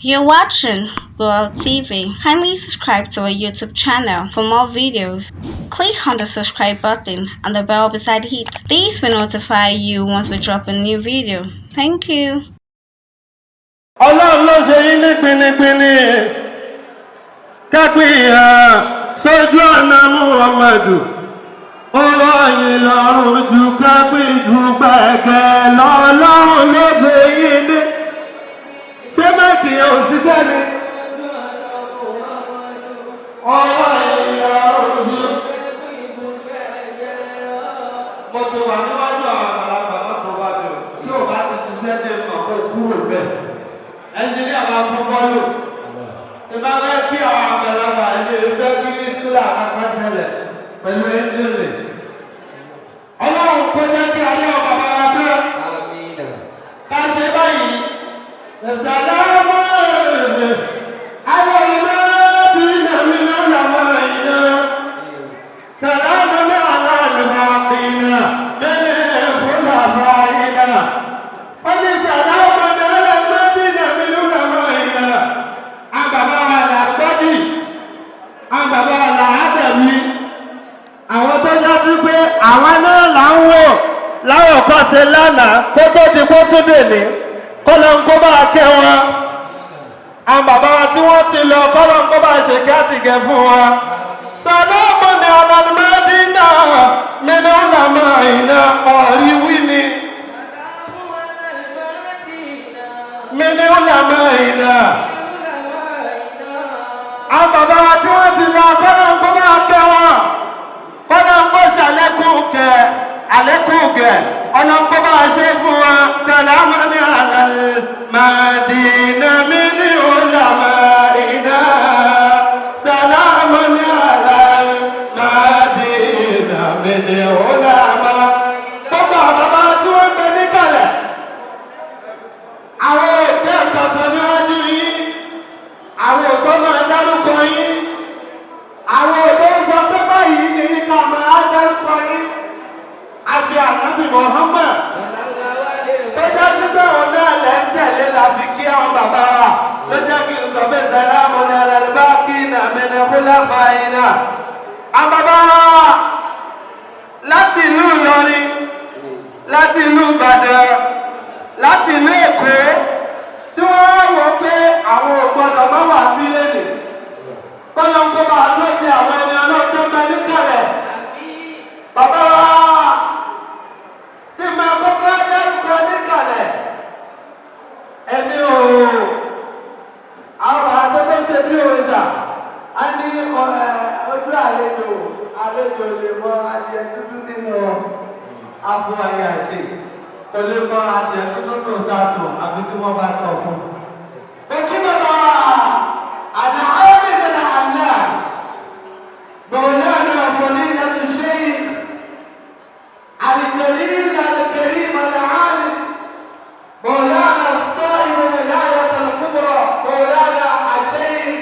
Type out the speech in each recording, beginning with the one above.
You're watching World TV. Kindly subscribe to our YouTube channel for more videos. Click on the subscribe button and the bell beside it. This will notify you once we drop a new video. Thank you. Ọlọ́run ló ṣe yín ní pinipini kẹ́pìyàn sójú ọ̀nà Muhammadu ó rọ̀yìn lọ́rùn ju kẹ́pìn ju gbẹ̀gẹ̀ lọ. Ọlọ́run ló ṣe yín ní ṣé mẹ́kì òṣìṣẹ́ ni ọ̀rọ̀yìn lọ́rùn ju kẹ́pìn ju gbẹ̀gẹ̀ lọ. Mo ti wà níwájú àwọn àgbàlagbà lọ́kọ̀ọ́ wájú yóò bá ti ṣiṣẹ́ dé ọ̀pọ̀ kúrò bẹ́ẹ̀. Ẹnjìníà máa fún bọ́ọ̀lù. Ìbá fẹ́ kí àwọn àgbàlagbà ilé ìfẹ́ kí ní sílà àkàṣẹlẹ̀ pẹ̀lú ẹnjìnì. Ọlọ́run kó jẹ́ kí ayé ọmọ bàbá fẹ́. Ká ṣe báyìí. Ìsàlámù ẹ̀rẹ̀. Àwọn ìmọ̀ bí nàmí náà làwọn ìná. Sàlámù ní aláàlùmọ̀ ìná. Nínú ìfúnná bá ìná. Wọ́n ní sàlámù. Bàbá làádẹ̀mí àwọn tó jásí pé àwọn náà là ń wò láwọ̀ kan ṣe lánàá kó tó di kó tún dèní kọ́lọ̀ ń kó bá kẹ́ wọn. Àwọn bàbá wa tí wọ́n ti lọ kọ́lọ̀ ń kó bá ṣe kí á ti gẹ̀ fún wa. Sàlámù ni ọ̀làdùmẹ́dínà nínú ìlànà ìná ọ̀rí wí ni. Nínú ìlànà ìná. Àwọn bàbá wa tí wọ́n ti lọ kọ́nà ń kó máa kẹ́ wọn kọ́nà ń kó ṣàlékún kẹ́ àlékún kẹ́ ọ̀nà ń kó máa ṣe fún wa. Sàlámù ní àlàlẹ́ màdínà mi ní ulama ìdá. Sàlámù ní àlàlẹ́ màdínà mi ní ulama. Gbogbo àwọn bàbá tí wọ́n gbé níkàlẹ̀ àwọn òkè ọ̀tọ̀ọ̀tọ̀ níwájú yìí. Àwọn ògbó máa dárúkọ yín. Àwọn ògbó sọ pé báyìí ní ká máa dárúkọ yín. Àti ànábì Muhammad. Tó jẹ́ sí pé òun náà lẹ́ ń tẹ̀lé la fi kí àwọn bàbá wa. Ló jẹ́ kí n sọ pé sàlámù ní alàlùbá kí nà mẹ́nà fúlà fàáyínà. Àwọn bàbá wa láti ìlú Ìlọrin, láti ìlú Ìbàdàn, láti ìlú Èkó. Tí wọ́n wọ pé àwọn ògbọ́dọ̀ máa wà ní lẹ́nì kọ́lọ́ kó bá lóde àwọn ẹni ọlọ́jọ́ bẹ níkàlẹ̀. Bàbá wa tí máa kọ́kọ́ dárúkọ níkàlẹ̀ ẹni àwọn bàbá tó ṣe bí òòsà á ní ojú àlejò lè mọ adìẹ dúdú nínú àfọ ayé àṣẹ kò lè mọ adìẹ dúdú nínú sásùn àbí tí wọ́n bá sọ fún un. وكبر العالم العلام مولانا فضيلة الشيخ الجليل الكريم العالم مولانا الصائب الولاية الكبرى مولانا الشيخ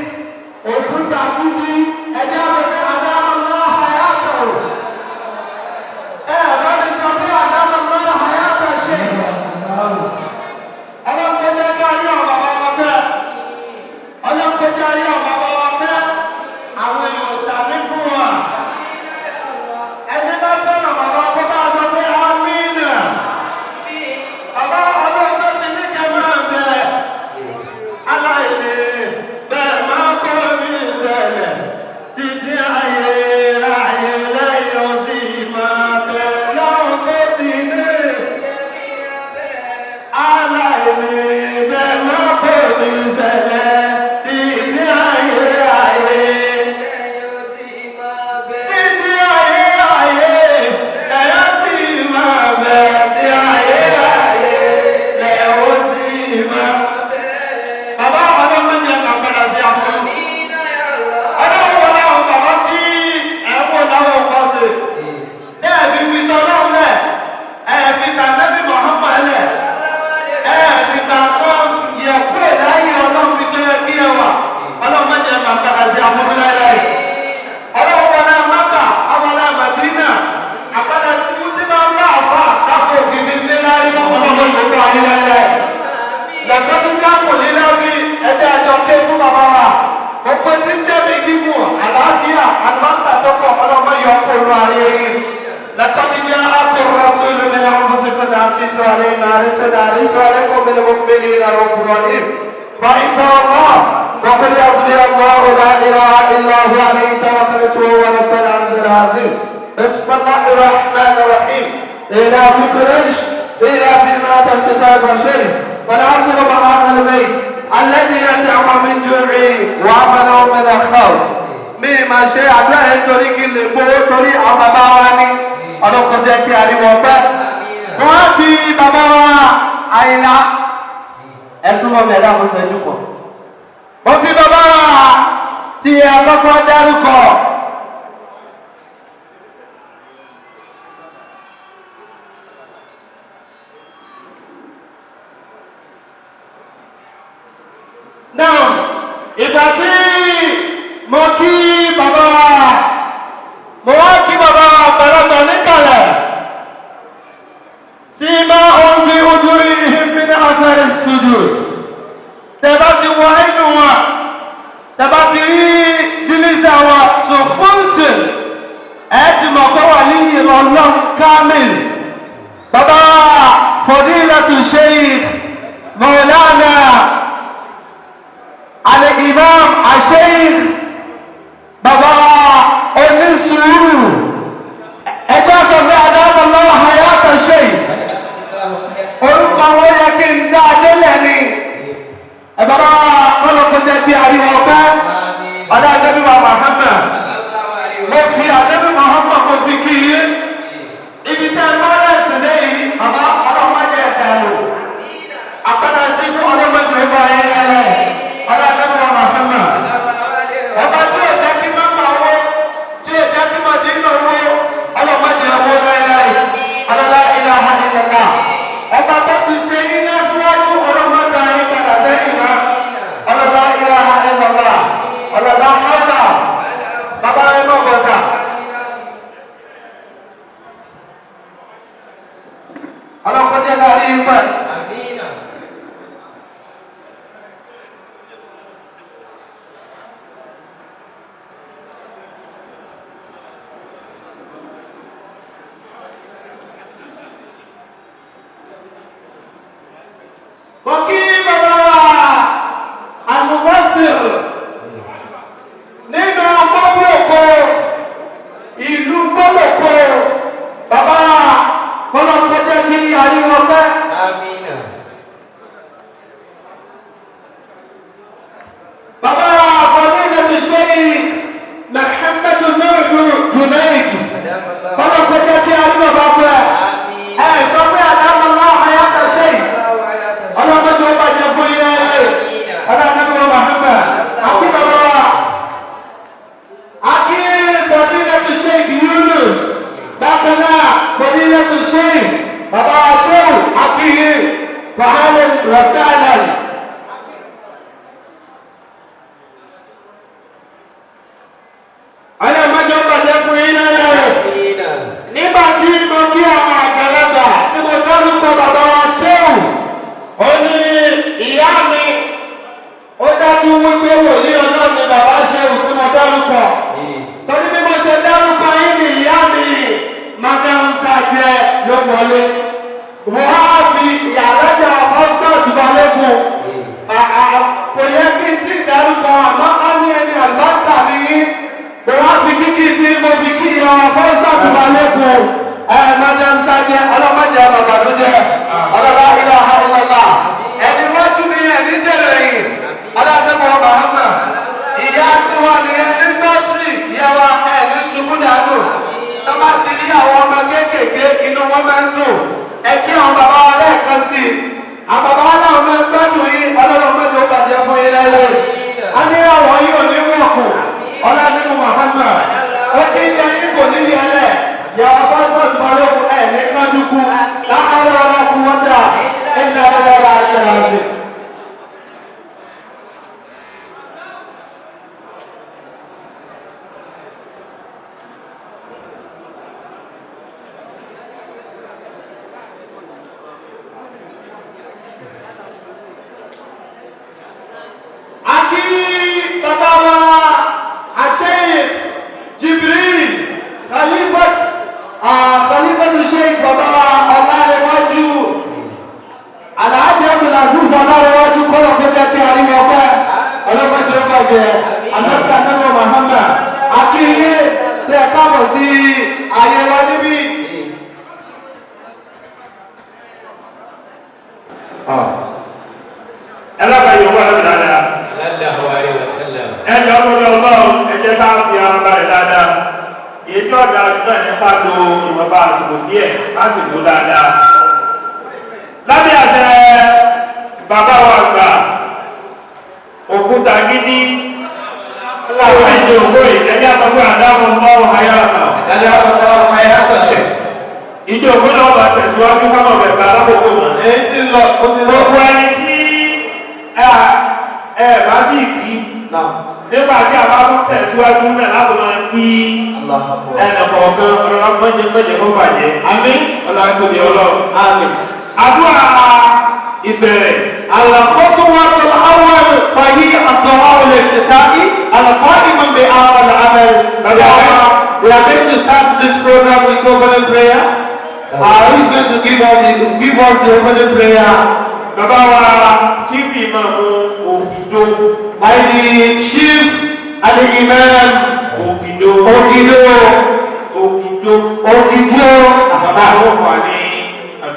وكنت عبودي أجابة أدام الله حياته. بعد الجميع أدام الله حياته الشيخ. ألم تجد رؤوف رحيم فإن الله وقل حسبي الله لا إله إلا هو عليه توكلت وهو رب العرش العظيم بسم الله الرحمن الرحيم إلى قريش إلى فيما تستطيع شيء والعبد مع أهل البيت الذي يدعو من جوع وعمله من الخوف mi máa ṣe àdúrà yẹn torí kí n lè gbowó torí àwọn bàbá wa ní ọlọ́kọ̀ jẹ́ kí àríwọ̀ pẹ́. wọ́n á fi bàbá wa Àyìnlá ẹ̀sùn mọ́ mi ẹ̀dá mo ṣẹ́jú pọ̀. mo fi bàbá wa tí àkọ́kọ́ dárúkọ. náà ìgbà tí mo kí bàbá mo wá kí bàbá àgbàlagbà níkàlẹ̀ sí máa ń bí ojúrí ìhìnmí ní àtàrí sujud tẹ́bá ti wọ inú wa tẹ́bá ti rí jílísà wa sọ̀fúnsìn ẹ̀ ti mọ̀ pé wà ní ìrọ̀lọ́n kamil bàbá fadilatu Sheikh Maulana al-Imam al-Sheikh bàbá onísùúrù ẹjọ́ sọ pé adámọ́lá hayata ṣe orúkọ wọn yẹ kí n dá délẹ̀ ni ẹ̀bàbá ọlọ́kọ̀ jẹ́ kí ariwo ọpẹ́ ọ̀dá àdébí wa Muhammad mo fi àdébí Muhammad mo fi kí yé ibi tẹ́ mọ́lẹ̀ sí lẹ́yìn bàbá ọlọ́mọdé ẹ̀dá lò àkọ́dá sí fún ọlọ́mọdé ẹ̀bá ẹ̀yẹ ọ̀dá àdébí wa Muhammad ọba tí ó jẹ́ kí mọ́mọ́ owó tí ó jẹ́ kí mọ́jú ní owó ọlọ́mọdé owó láíláí ọlọ́lá ilaha illallah ọba tó ti ṣe iná síwájú ọlọ́mọdé ayé padà sẹ́yìn náà ọlọ́lá ilaha illallah ọlọ́lá hàlá bàbá rẹ̀ mọ́ bọ̀sà. ọlọ́kọ̀dé láàrin ìpẹ́. Kọ́kí bàbá àlùbọ́sìr nínú gbọ́gbọ́kọ ìlú gbọ́gbọ́kọ bàbá kọ́lọ́kọ́jẹ́ kí àríwọ̀ pẹ́. Àmín. bàbá fadilatu Sheikh Muhammad Nur Junaid kọ́lọ́kọ́jẹ́ kí àríwọ̀ bá pẹ́. ẹ̀ sọ pé àdámọ́lá hayata Sheikh ọlọ́mọdé ọba jẹ́ fún ilé ẹ̀ ọlọ́mọdé ọba Muhammad akíkọ̀ọ́ akí fadilatu Sheikh Yunus bákan náà fadilatu Sheikh bàbá aṣẹ́wò akíyè fàhálẹ̀ rọ̀sálẹ̀ ọlọ́mọdé ọba jẹ́ fún ilé ẹ̀ nígbà tí mo kí àwọn àgbàlagbà tí mo dárúkọ bàbá aṣẹ́wò ó ní ìyá mi ó dájú wípé wòlíì ọlọ́run ni bàbá ṣẹ́wù tí mo dárúkọ torí bí mo ṣe dárúkọ yín ni ìyá mi madam tajẹ ló wọlé wọ́n á fi ìyàlẹ́jà ọ́sọ̀tù balẹ̀kùn kò yẹ kí n tí dárúkọ àmọ́ á ní ẹni àlùbáṣà ní yín kò wá fi kíkì tí mo fi kí ìyá ọ́sọ̀tù balẹ̀kùn madam sajẹ ọlọ́mọdé bàbá tó jẹ ọlọ́lá ilaha illallah ẹni wọ́n tún ní ẹni jẹ́rẹ̀ yìí aláàbẹ̀wọ̀ Muhammad ìyá tí wọ́n ní ẹni nọ́ọ̀sì ìyàwó ẹni ṣubú dànù tọ́ba ti rí àwọn ọmọ kéékèèké inú wọn máa ń dùn ẹ kí àwọn bàbá wa lẹ́ẹ̀kan sí i àwọn bàbá wa náà máa ń gbádùn yìí ọlọ́lọ́mọdé ó bàjẹ́ fún yín lẹ́lẹ́ a ní àwọn yìí ò ní wọ̀kù ọlọ́dún Muhammad ó ti ń jẹ́ ipò nílé ẹlẹ́ yàrá bá sọ̀tù balógun ẹ̀ ní kájúkú láàárọ̀ ọlọ́kùn wọ́tà ẹ̀ ní abẹ́rẹ́ àjẹrànjẹ. Àti bàbá wa Sheikh Jibril Khalifatu Sheikh bàbá wa Ọlárẹ̀wájú Alhaji Abdulaziz jẹ àlọ́kà náà Muhammad akíyé tẹ́ ẹ káàbọ̀ sí ayé wa níbí. ẹ lọ́kà yìí wọ́n lọ́kà dáadáa. ẹ jọ lórí ọlọ́run ẹ jẹ́ ká fi ara balẹ̀ dáadáa. èyí tí ọ̀dà àdúgbò ẹ̀ nípa lo ìwọ̀nba àsìkò díẹ̀ láti lò dáadáa. lábẹ́ àṣẹ bàbá wa gbà òkúta gidi láwọn ìdí òkú ìjẹ́jẹ́ àtọ́gbọ́ àdáwọn ọmọ ayáàtọ̀ ìdí òkú náà bá tẹ̀síwájú kámọ̀ bẹ̀rẹ̀ alákòókò mọ̀ èyí tí lọ gbogbo ẹni tí ẹ bá bí kí nígbà tí a bá tún tẹ̀síwájú náà láti máa kí ẹnì kọ̀ọ̀kan ọlọ́run mọ́jẹ kó bàjẹ́ àmín ọlọ́run tó di ọlọ́run àmín àdúrà ìbẹ̀rẹ̀ الخطوة الأول فهي الدعاء الافتتاحي القائم بأمر العمل. We are going to start this program with opening prayer. Who is going to give us the opening prayer? Baba wa Chief Imam Ogido. By the Chief and the Imam Ogido.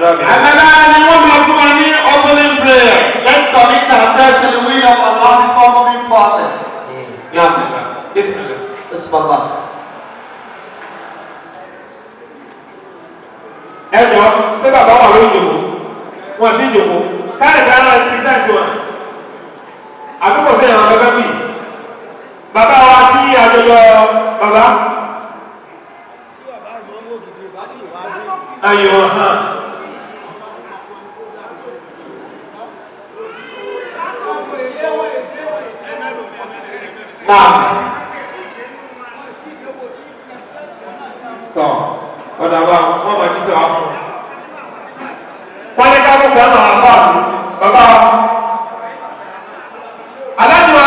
And then I want to do an opening prayer. Let's submit ourselves to the will of Allah before moving forward. Bismillah. Ẹ jọ ṣé bàbá wà lórí ìjòkó wọn sí ìjòkó káàdì kan náà ti sáàtì wọn àdúgbò sí ìrànlọ́wọ́ gẹ́gẹ́ bí bàbá wa kí àjọyọ̀ bàbá ayò hàn. Tọ́ ọ̀dà wa wọ́n máa jíṣẹ́ wa fún un. Wọ́n ní ká gbogbo ọ̀nà àbá àbú bàbá wa. Alájùwà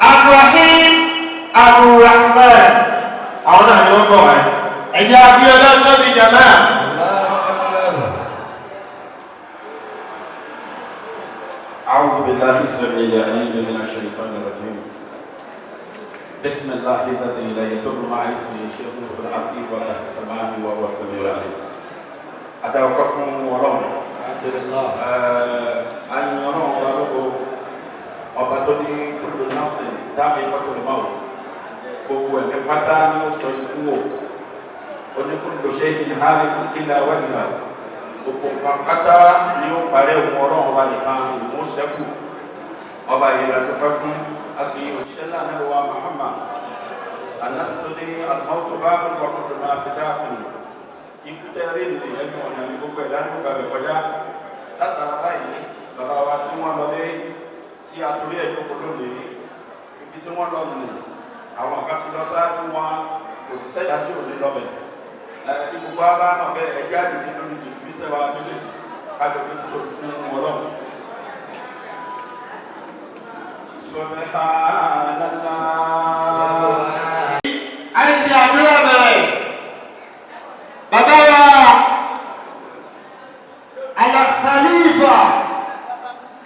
Abdulrahim Abdulrahman àwọn náà ni wọ́n bọ̀ wáyé. Ẹ̀jẹ̀ Abíọ́lá tóbi jàmá. أعوذ بالله السميع العليم من الشيطان الرجيم. بسم الله الذي لا يضر مع اسمه شيء في الأرض ولا في السماء وهو السميع العليم. أتوقفون ورون. الحمد لله. أن يرون ورغو وبطني كل نفس ذائقة الموت. هو الفتى يطلقه ولكل شيء هالك إلا وجهه. Gbogbo pátá ni ó parẹ́ ohun ọlọ́run ọba nìkan ìmú ṣẹ́kù ọba ìlà tó pẹ́ fún aṣèyí òṣìṣẹ́ náà nílùú wa Muhammad anáàtúndé àlùmọ́tò bá ń wọ́n kó máa ṣe dáàbò ikú tẹ́lẹ̀ ní ẹnu ọ̀nà ní gbogbo ẹ̀dá ní gbàgbẹ́ kọjá látara báyìí bàbá wa tí wọ́n lọ lé tí a torí ẹ̀ jókòó lónìí ibi tí wọ́n lọ nù àwọn kan ti lọ sáájú wọn kò sì sẹ́yà tí ò ní lọ́bẹ̀ ibùgbọ́ abá náà bẹ́ẹ̀ ẹ̀jẹ̀ àdìdì lórí ìgbésẹ̀ wa méjèèjì kájọpé títò fún ọlọ́run. Subhanallah. À ń ṣe àdúrà bẹ̀rẹ̀. Bàbá wa Al-Khalifa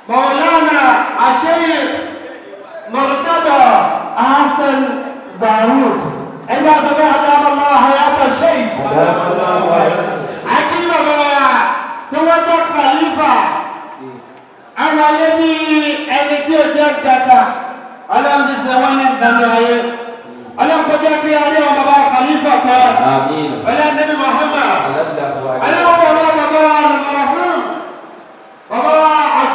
Maulana Sheikh Murtada Hassan Zarud. Ẹgbẹ́ àtọ́gbẹ́ Adama Hayata Sheikh. Àti bàbá wa tí wọ́n jẹ́ Khalifa. Àwọn ayé ní ẹni tí ó jẹ́ gàtà. Ọlọ́run ti ṣe wọ́n ní ìdáná ayé. Ọlọ́run kò jẹ́ kí ayé ọmọ bàbá Khalifa kan. Ọlọ́run Nabi Muhammad. Ọlọ́run bàbá Al-Marhum. Bàbá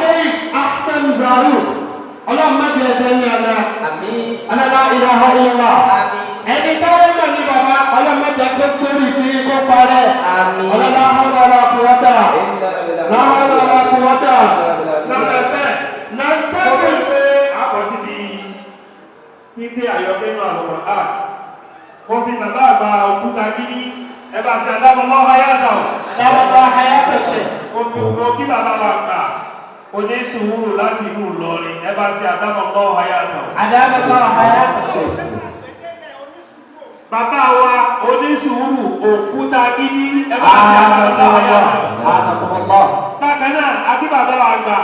Sheikh Hassan Zarud. Ọlọ́run má jẹ́ ẹ̀dẹ́ ní ọ̀la. La ilaha illallah. Ẹni táwọn mọ̀ ní bàbá ọlọ́run má jẹ́ kó tóbi tí kò parẹ́. Ọlọ́run la hawla wala quwwata. La hawla wala quwwata. Títí àyọ̀kẹ́ inú àlùkò náà. Wọ́n fi bàbá àgbà òkúta gidi ẹbá ti adámọ́lọ́ hayáta ọ̀. Adámọ́lọ́ hayáta ṣe. Wọ́n kí bàbá wa gbà oní sùúrù láti inú Ìlọrin ẹbá ti adámọ́lọ́ hayáta ọ̀. Adámọ́lọ́ hayáta ṣe. Bàbá wa oní sùúrù òkúta gidi ẹbá ti adámọ́lọ́ hayáta ọ̀. Bákan náà, akí bàbá wa gbà.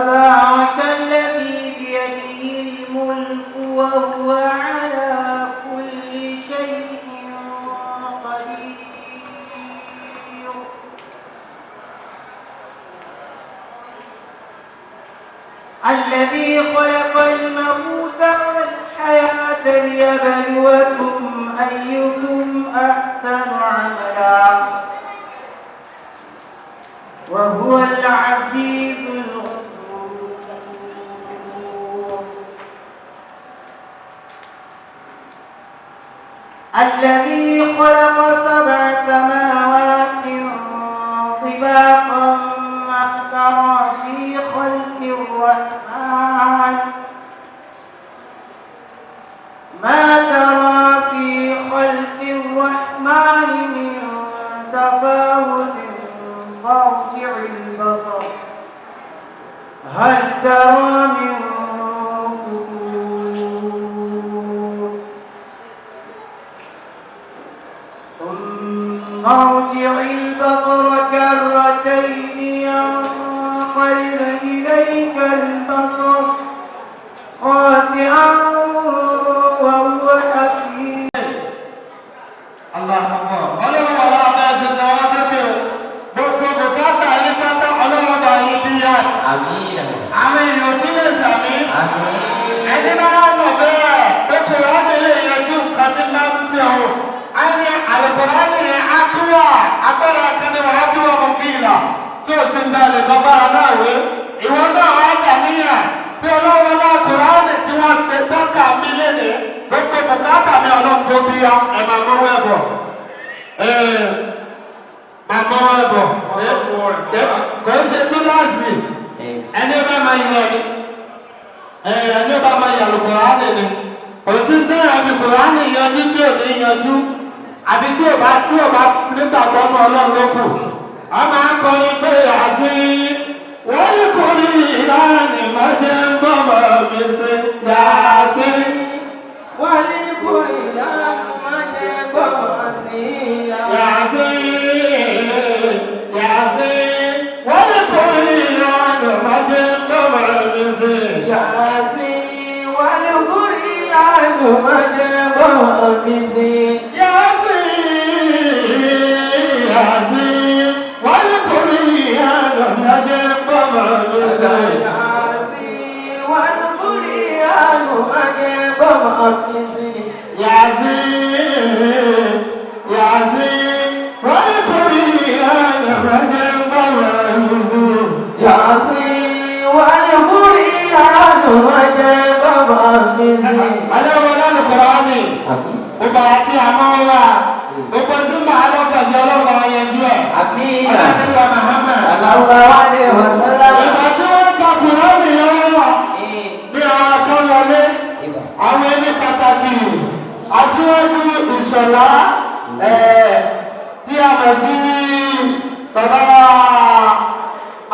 تبارك الذي بيده الملك وهو على كل شيء قدير الذي خلق الموت والحياة ليبلوكم أيكم أحسن عملا وهو العزيز الغفور الذي خلق 7 سماوات طباقا ما ترى في خلق الرحمن من تفاوت فارجع البصر هل ترى من فطور ثم ارجع البصر كرتين ينقلب إليك البصر خاسئا وهو حسير Allahumma ọlọ́run wà lábẹ́ ẹ̀ṣẹ̀ náà sókè o gbogbo bùkátà yìí pátá ọlọ́run bá yìí bí yá. Àmín. àwọn èèyàn tí lè sàmí. Àmín. ẹni bá mọ̀ bẹ́ẹ̀ pé Kùránì lè yanjú nǹkan tí máa ń tẹ̀ o. a ní Al-Kùránì yẹn akúwà agbára akẹ́ni wà ákúwà mú kí ìlà tí o sì ń dalẹ̀ lọ́gbára náà wé. ìwọ náà wà á dàníyà bí ọlọ́run náà Kùránì tí wọ́n ṣe tọ́ka mi lélẹ̀ gbogbo bùkátà mi ọlọ́run tó bí ya ẹ̀ máa mọ́wọ́ ẹ̀ bọ̀. Màmá wa bọ̀ kò ń ṣe túláàsì ẹni bá máa yẹ ẹni bá máa yẹ Al-Kùránì ni kò sí bẹ́ẹ̀ àbí Kùránì yanjú tí ò ní yanjú àbí tí ò bá nígbàgbọ́ mọ́ ọlọ́run ló kù. a máa ń kọrin pé àṣì wọ́n ní kò ní ìlànà ìmọ̀jẹ̀ ń bọ̀ mọ́ mi ṣe yàásí. wọ́n ní kò ìlànà ìmọ̀jẹ̀ ń bọ̀ mọ́ sí yàásí. Yasin, wọ́n ní kò ní ìyànà májẹ́ lọ́wọ́ mi sí. Yasin, wọ́n ní kò ní ìyànà májẹ́ lọ́wọ́ mi sí. Yasin, Yasin, wọ́n ní kò ní ìyànà májẹ́ lọ́wọ́ mi sí. Yasin, wọ́n ní kò ní ìyànà májẹ́ lọ́wọ́ mi sí. Yasin, Yasin, wọ́n ní kò ní ìyànà májẹ́. Yasin wal Qur'an wajẹ́ bàbá mi sí. Aláwọ̀ lọ́nà Kùránì, gbogbo àti àmọ́ wà, gbogbo tí màá lọ́kànjẹ́ ọlọ́run ayẹjú ẹ̀. Àmín. Ọlọ́dúnrún Muhammad. Sallallahu alaihi wasallam. Ìgbà tí wọ́n ka Kùránì lọ́wọ́ ní àwọn akọ́lọ́lé, àwọn ẹni pàtàkì, aṣíwájú Ìṣọ̀lá tí a mọ̀ sí bàbá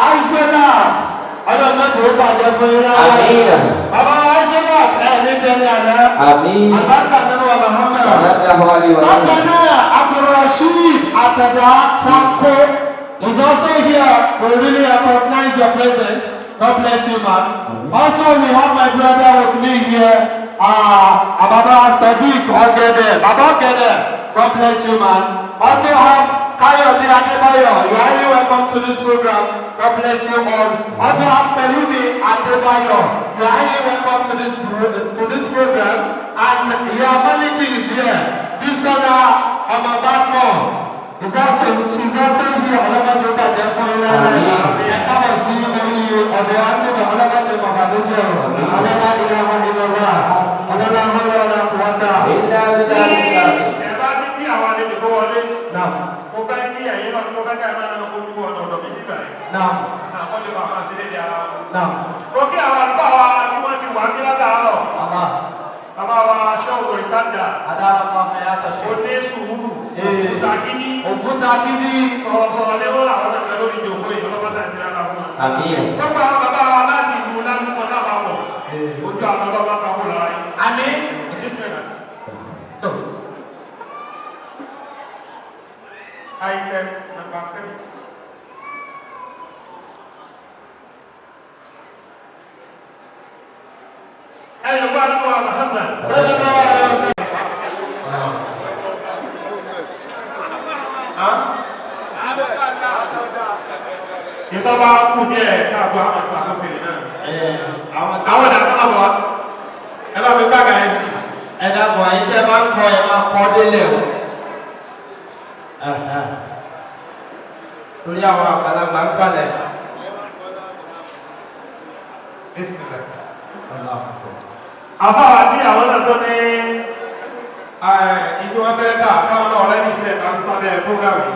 Àìsẹ́nà ọlọ́mọ tó bàjẹ́ fún iná Àmín. bàbá Àìsẹ́nà ní tẹ́lẹ̀ àná Àmín. àbáta nínú wa Muhammad Sallallahu alaihi wasallam. bákan náà Abdulrasheed Àtàdá Sanko is also here to really recognize your presence. God bless you, man. Also we have my brother with me here Baba Sadiq Ogede Baba Ogede, God bless you, man. Also have Kayode Adebayo, you are highly welcome to this program. God bless you all. Also have Pelumi Adebayo, you are highly welcome to this program. And Yamaliki is here. This other Badmos is also, she's also here. Olaba Joba Jefo Ilana. Come and see me. Odeanu Olaba Joba Badojo. Olaba Ilaha Illallah. Olaba Hawla Wala Quwwata Illa billah. Ẹ̀bá ní bí àwọn àlejò tó wọlé. Náà. Mo fẹ́ kí ẹ̀yin náà mo fẹ́ kí ẹ máa ń kojú ọ̀nà ọ̀dọ̀ mi nígbà yìí. Náà. Àwọn lè máa máa ṣe dédé ara wọn. Náà. Mo kí àwọn àlùfáà wa tí wọ́n ti wà ní látàárọ̀. Bàbá wa ṣé òwò ìtajà. Adára máa fẹ́ yàtọ̀ ṣe. Ó ní sùúrù. Ògùntàgídí. Ògùntàgídí. Sọ̀rọ̀sọ̀rọ̀ lẹ́wọ́ àwọn ẹgbẹ́ lórí ìjòkó ìjọba àti ìrẹ́lá fún wa. Àmín. Gbogbo àwọn bàbá wa láti ìlú lásìkò náà máa pọ̀. Ojú àwọn bàbá kan kó lára yìí. Àmín. Item number 3. Muhammad sallallahu alaihi wasallam. Ìtọ́ba kú díẹ̀ káàbọ̀ àwọn àṣàkóso yìí náà. Àwọn ìdàgbọ́n náà bọ̀ ẹ bá fi gbàgà ẹ̀. Ẹ dàpọ̀ ẹ̀yin tẹ́ bá ń kọ ẹ̀ máa kọ́ délẹ̀ o. Torí àwọn àgbàlagbà ń kalẹ̀. Àbáwá ní àwọn náà tó ní ìjọ wọn fẹ́ dà káwọn náà rẹ́ ní sílẹ̀ tàbí sábẹ́ fúgàmì.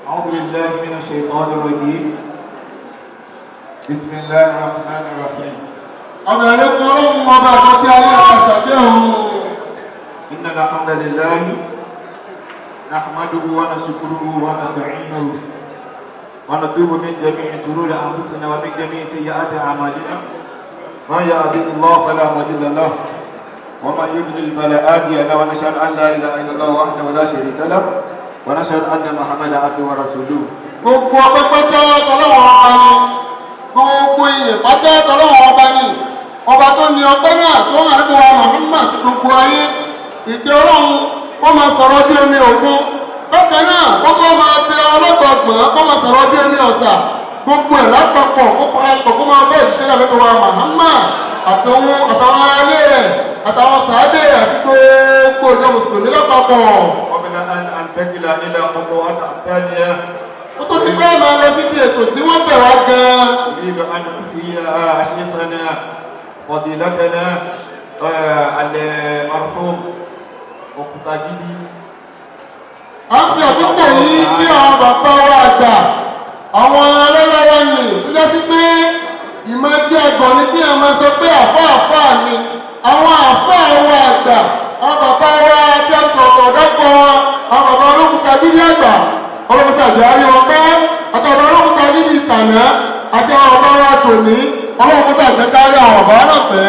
أعوذ بالله من الشيطان الرجيم بسم الله الرحمن الرحيم أما لكم وبعد عليه فاستطيعوا إن الحمد لله نحمده ونشكره ونستعينه ونتوب من جميع شرور أنفسنا ومن جميع سيئات أعمالنا ما يهده الله فلا مضل له ومن يضلل فلا هادي له ونشهد أن لا إله إلا الله وحده لا شريك له ونشهد أن محمدا عبده ورسوله. gbogbo ọpẹ́ pátá tọlọ́wọ́ ọba ni gbogbo ìyè pátá tọlọ́wọ́ ọba ni ọba tó ní ọpẹ́ náà tó hàn nípa wa Muhammad sí gbogbo ayé ìdè Ọlọ́run kó máa sọ̀rọ̀ bí omi òkun bákan náà kókó máa ti ọlọ́gbọ̀gbọ̀n kó máa sọ̀rọ̀ bí omi ọ̀sà gbogbo ẹ̀ lápapọ̀ kó parapọ̀ kó máa bọ́ ìṣẹ́ náà nípa wa Muhammad àtàwọn alẹ́ rẹ̀ àtàwọn sàádé àti gbogbo ìjọ mùsùlùmí lápapọ̀. Tẹ́kìlá nílẹ̀ ọmọ àtàtàdíyà. Ó tó ti pẹ́ máa lọ síbi ètò tí wọ́n bẹ̀ wá gan-an. Ìrìnlẹ̀ àjòkìyà àṣíkànnà fọ̀dìlátẹ̀nà alẹ́ marhum òkúta gidi. A ń fi àkókò yìí bí àwọn bàbá wa àgbà, àwọn alẹ́lẹ́wọ́ nì tó jẹ́ sí pé ìmọ̀ ẹgbẹ́ ẹgbọ̀n ní bí a máa sọ pé àfáà ni. Àwọn àfáà wa àgbà, àwọn bàbá wa tí a tọ̀tọ̀ dọ́pọ̀ wọn. Àwọn bàbá olókùta dídí àgbà ọlọ́pùta àjárí wọn pẹ́ àtàwọn olókùta dídí ìtànà àti àwọn bàbá wa tòní ọlọ́pùta àjẹ́kárí àwọn bàbá náà pẹ́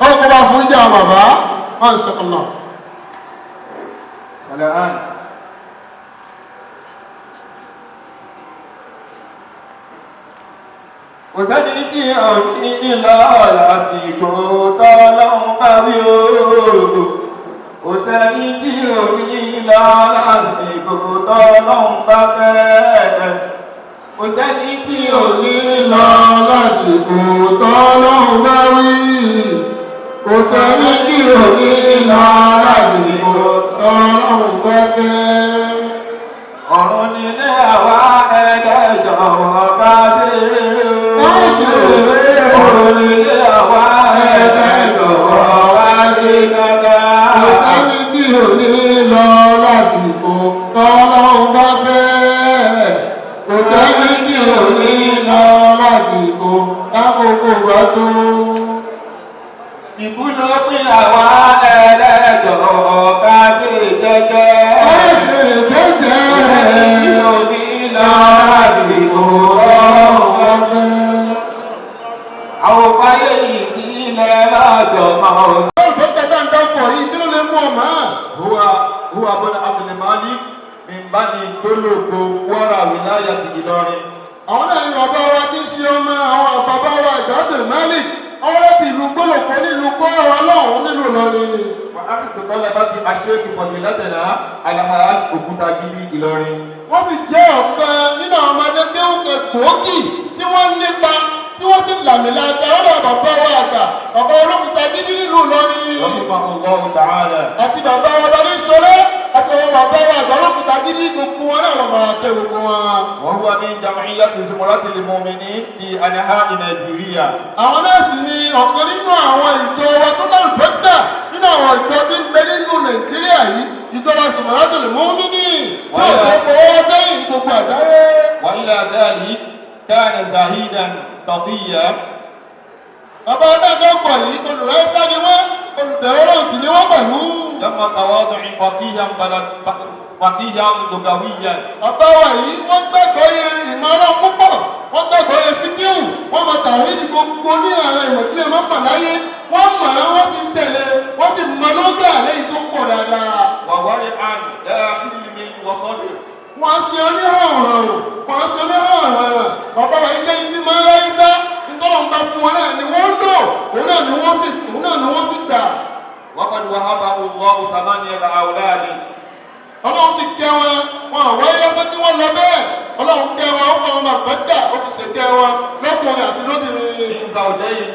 ọlọ́pùta fún ìjà àwọn bàbá wọn ṣẹkọ̀lá. Kò sẹ́ni tí ò ní ìlọ lásìkò tọ́lọ́hun bá wí ooo. Kò sẹ́ni tí ò ní lọ lásìkò tọ́lọ́hun bá fẹ́. Kò sẹ́ni tí ò ní lọ lásìkò tọ́lọ́hun bá wí. Kò sẹ́ni tí ò ní lọ lásìkò tọ́lọ́hun bá fẹ́. Ọ̀run nílé àwa ẹ̀dẹ́ jọ̀wọ́ ká ṣe rere o. Ká ṣe rere o. Ọ̀run nílé àwa ẹ̀dẹ́ jọ̀wọ́ ká ṣe dáadáa. Kò sẹ́ni tí ò ní lọ lásìkò tọ́lọ́hun bá fẹ́. Kò sẹ́ni tí ò ní lọ lásìkò lákòókò bá tó. Ìkú ló pín àwa ẹlẹ́jọ̀ ká ṣe jẹ́jẹ́. Ká ṣe jẹ́jẹ́. Kò sẹ́ni tí ò ní lọ lásìkò tọ́lọ́hun bá fẹ́. Àwọn òpáyé yìí sílẹ̀ lọ́jọ́ kan. Huwa bọ́lá Abdulmali Mbani Doloko Kwara Wilaya ti Ìlọrin. Àwọn náà ni bàbá wa tí ń ṣe ọmọ àwọn bàbá wa Abdulmali. Àwọn láti ìlú Gbólòkó nílùú Kwara lọ́hùn nílùú Ìlọrin. Wà á sì tọ́lá bá ti aṣẹ́kì fọ̀dìlátẹ̀lá Alahaj Òkútagidi Ìlọrin. Wọ́n fi jẹ́ ọ̀kan nínú àwọn ọmọdé tí ó ń kẹ gbòógì tí wọ́n nípa tí wọ́n sì làmìlà àtàrọ́dọ̀ bàbá wa àgbà bàbá Olókùtagidi nílùú Ìlọrin. Rahimahullahu ta'ala. Àti bàbá wa Bani Ṣọlẹ́ àti àwọn bàbá wa àgbà Olókùtagidi gbogbo wọn náà wọ́n máa tẹ gbogbo wọn. Wọ́n wà ní Jamiyyati Zumratil Mu'minin fi Anahai Nàìjíríà. Àwọn náà sì ni ọ̀kan nínú àwọn ìjọ wa tó dá lùbẹ́tà nínú àwọn ìjọ tí ń bẹ nínú Nàìjíríà yìí ìjọba Zumratil Mu'minin tí ó ṣe fọwọ́ sẹ́yìn gbogbo àgbáyé. Wa ila dhalik kana zahidan taqiyya. Bàbá adájọ́kọ̀ yìí olùrẹ́sá ni wọ́n olùbẹ̀rẹ̀ ọ̀rọ̀ sì ni wọ́n pẹ̀lú. Jama tawadu'i faqihan lugawiyyan. Bàbá wa yìí wọ́n gbàgbọ́ ìmọ̀ ọ̀rọ̀ púpọ̀ wọ́n gbàgbọ́ ẹ fídíò wọ́n mọ tàwí ní gbogbo ní àwọn ìmọ̀ tí ẹ máa ń bà láyé wọ́n mọ̀ ẹ́ wọ́n sì ń tẹ̀lé wọ́n sì mọ lọ́gbà lẹ́yìn tó pọ̀ dáadáa. وورعا لا حلم وصدر wọ́n ṣe oníhàwòrán wọ́n ṣe oníhàwòrán bàbá wa ilé tí máa ń ráyé sá nítorí wọn bá fún wọn náà ni wọ́n lò òun náà ni wọ́n sì gbà. وقد وهبه الله 8 أولاد ọlọ́run sì kẹ́ wọn àwáyé lọ́sẹ̀ tí wọ́n lọ bẹ́ẹ̀ ọlọ́run kẹ́ wọn ó fọ ọmọ àgbẹ̀dà ó fi ṣèkẹ́ wọn lọ́kùnrin àti lóbìnrin. من زوجين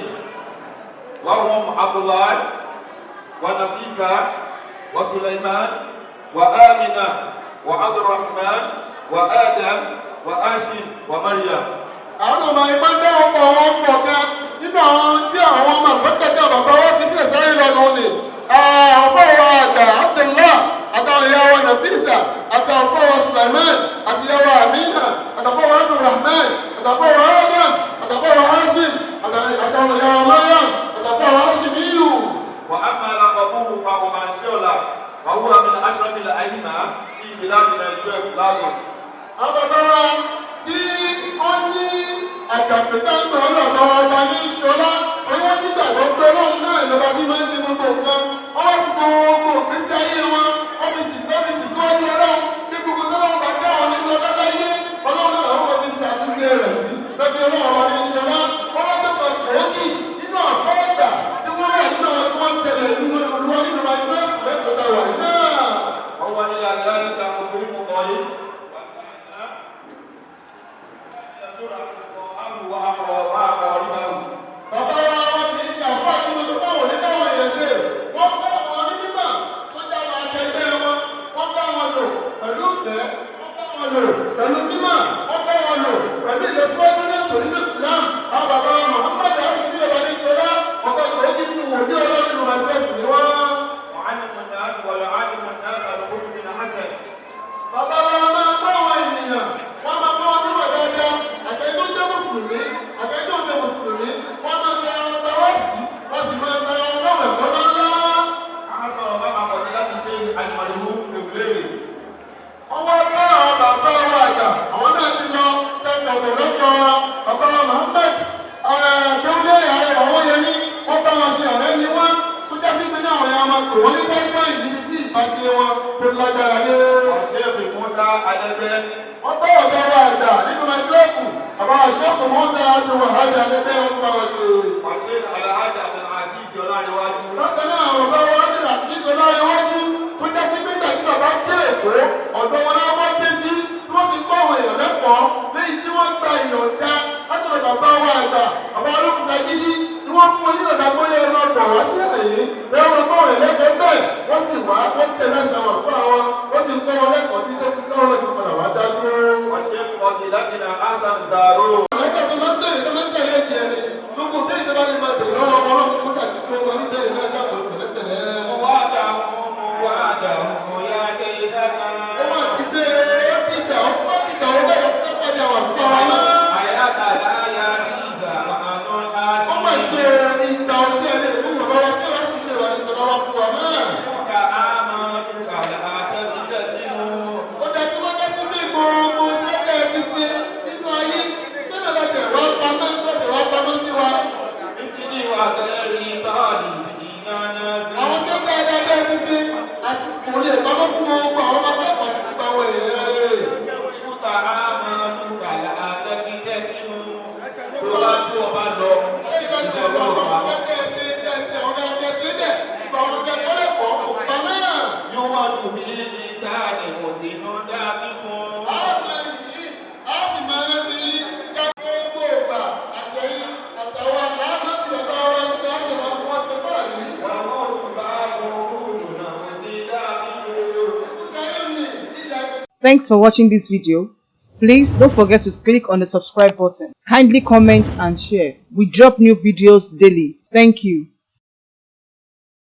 وهم عبد الله ونفيسة وسليمان وآمنة وعبد الرحمن وآدم وآشم ومريم. àwọn ọmọ ìbá ń dẹ́wọ́ pọ̀ wọn pọ̀ gan nínú àwọn tí àwọn ọmọ àgbẹ̀dà tí àwọn bàbá wọn fi sílẹ̀ sáyé lọ́nà ni ọ̀pọ̀ wa àgbà Abdullah àtàwọn ìyàwó Nafisa àtàwọn fọwọ́ Sulaiman àti ìyàwó Amina àtàfọwọ́ Abdulrahman àtàfọwọ́ Adam àtàfọwọ́ Hashim àtàwọn ìyàwó Mariam àtàfọwọ́ Hashimiyu. وأما لقبه فهو منشولا وهو من أشرف الأئمة في بلاد نيجيريا بلاده. àwọn bàbá wa tí wọ́n ní àjàpẹ̀tà ń sọ̀rọ̀ lọ́dọ̀ ọba ní Ṣọlá wọ́n nígbàgbọ́ pé Ọlọ́run náà ìjọba bí máa ń ṣe gbogbo nǹkan wọ́n wá fún gbogbo ìgbésí ayé wọn ọ́fíìsì tẹ́lifí síwájú Ọlọ́run ní gbogbo tó lọ́wọ́ bá dá àwọn nínú ọlọ́láyé Ọlọ́run náà wọ́n fi ṣàtúnṣe rẹ̀ sí lọ́bí Ọlọ́run ọba ní Ṣọlá wọ́n wá tẹ́kọ̀ọ́ ìgbòógì nínú àkọ́ọ̀gbà tí wọ́n wà nínú àwọn tí wọ́n tẹ̀lé nínú olúwa nínú àjọ lẹ́kọ̀ọ́ta wà náà. وهو إلى ذلك مكرم ضعيف bàbá wa wọn kì í ṣe àpá àti gbogbo báwọn ní báwọn èèyàn ṣe wọ́n bá wọn onígbà tó já wọn akẹgbẹ́ wọn wọ́n bá wọn lò pẹ̀lú ìfẹ́ wọ́n bá wọn lò pẹ̀lú mímọ̀ wọ́n bá wọn lò pẹ̀lú ìlọsíwájú ní ètò nínú Islam àwọn bàbá wa Muhammad aṣojú ọba ní Ṣọlá ọkọ̀ ìgbòho kí nínú wò ní Ọlọ́run nínú ẹgbẹ́ ìpínlẹ̀ wọn. bàbá wa máa ń bá àwọn ènìyàn wọ́n máa bá wọn níwọ̀n dáadáa àtẹ̀jọ́ jẹ́ mùsùlùmí àtẹ̀jọ́ jẹ́ mùsùlùmí wọ́n máa tẹ àwọn tọwọ́ sí wọ́n sì máa tẹ àwọn lọ́wọ́ ẹ̀kọ́ ńlá. wọ́n wá bá àwọn bàbá wa àgbà àwọn náà ti lọ tẹ̀sán ọ̀pọ̀lọpọ̀ wọn bàbá wa Muhammad gbẹ́gbẹ́ ìyàwó àwọn yẹn ní wọ́n bá wọn ṣe ọ̀rẹ́ ní wọ́n tó já sí pé ní àwọn yẹn máa tò wọ́n ní tẹ́gbọ́n ìdíbi tí ìbáṣe wọn tó lágbára lé. wọ́n bá ọ̀gá wa àgbà nínú ẹgbẹ́ẹ̀kù àbá àṣọ́kù mọ́sá àti wàhálà àdẹ́gbẹ́ wọn bá wọn ṣe. lọ́kàn náà àwọn bá wọn ní àti ìṣọlá iwájú tó já sí pé tàbí bàbá dé èkó ọ̀dọ́ wọn náà wọ́n dé sí tí wọ́n fi kọ́ àwọn èèyàn lẹ́kọ̀ọ́ lẹ́yìn tí wọ́n gba ìyọ̀ǹda látọ̀dọ̀ bàbá wa àgbà bàbá olókùnrin gidi ni wọ́n fún wọn ní ọ̀dà bóyá ẹ̀rọ ọ̀pọ̀ wá sí ẹ̀yìn lẹ́wọ̀n ọgbọ́n rẹ̀ lẹ́kọ̀ọ́ bẹ́ẹ̀ wọ́n sì wá wọ́n tẹ̀lé àṣà wọn fún àwọn wọ́n sì kọ́ wọn lẹ́kọ̀ọ́ tí tó fi kọ́ wọn lẹ́kọ̀ọ́ padà wá dá dúró. ọ̀lẹ́kọ̀ọ́ tó máa ń tẹ̀lé tó máa ń tẹ̀lé ẹ̀jẹ̀ ni gbogbo bí ìjọba ni máa tẹ̀lé lọ́wọ́ ọlọ́run kó sàtìkọ́ wọn ní bẹ́ẹ̀ náà dàpọ̀ pẹ̀lẹ́pẹ̀lẹ́. ó wà dìde ìjà ọ̀pọ̀ ìjà ọ̀pọ̀ ìjà ọ̀pọ̀ wọ́n máa ṣe ìgbà ọdún ẹni fún bàbá wa tí wọ́n sì ṣe wà ní ìjọba wa fún wa náà. ó dájú wọ́n jẹ́ sí pé gbogbo ṣẹ́jẹ́ ti ṣe nínú ayé tí wọ́n bá tẹ̀ wá pamọ́ lọ́tẹ̀ wá pamọ́ sí wa. àwọn tó bá dáadáa ti ṣe àti kò lè pamọ́ fún gbogbo àwọn bá bá pàtó gbogbo àwọn èèyàn rẹ̀. Thanks for watching this video. Please don't forget to click on the subscribe button. Kindly comment and share. We drop new videos daily. Thank you.